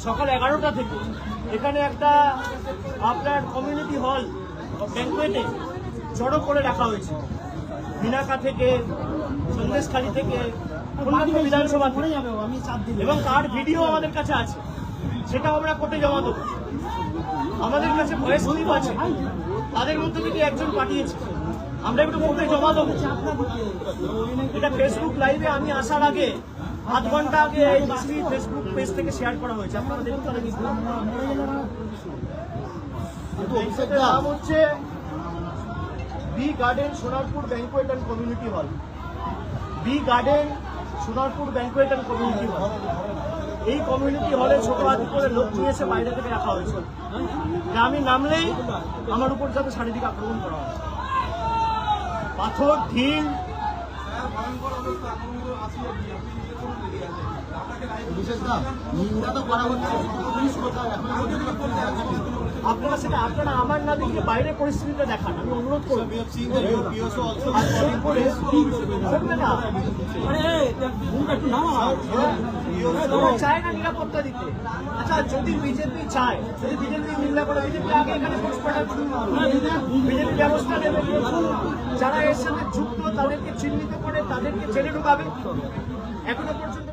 সকাল 11টা থেকে এখানে একটা আপনার কমিউনিটি হল ব্যাংকুয়েটে জড়ো করে রাখা হয়েছে। মিনাকা থেকে, সন্দেশখালী থেকে, বিধানসভা থেকে, এবং তার ভিডিও আমাদের কাছে আছে, সেটাও আমরা কোর্টে জমা দেবো। আমাদের কাছে ভয়েস ক্লিপ আছে, তাদের মধ্যে থেকে একজন পাঠিয়েছে, আমরা একটু কোর্টে জমা দেবো। এটা ফেসবুক লাইভে আমি আসার আগে 8 ঘন্টা আগে এই ফেসবুক পেজ থেকে শেয়ার করা হয়েছে, আপনারা দেখতে পারেন। নাম হচ্ছে B garden Sonarpur banquet and community hall. B garden Sonarpur banquet and community hall. এই কমিউনিটি হলে ছোট হাতি করে লোক নিয়ে এসে বাইরে থেকে রাখা হয়েছে, যে আমি নামলেই আমার উপর যাতে শারীরিক আক্রমণ করা হয়। পাথর, ঢিল, আপনারা সেটা আপনারা আমার না দেখে বাইরে পরিস্থিতিটা দেখান, আমি অনুরোধ করব। চায় না নিরাপত্তা দিতে। আচ্ছা, যদি বিজেপি চায়, যদি বিজেপি নিন্দা করে, বিজেপি আগে এখানে বিজেপি ব্যবস্থা নেবে, যারা এর সাথে যুক্ত তাদেরকে চিহ্নিত করে তাদেরকে জেলে ঢুকাবে। এখনো পর্যন্ত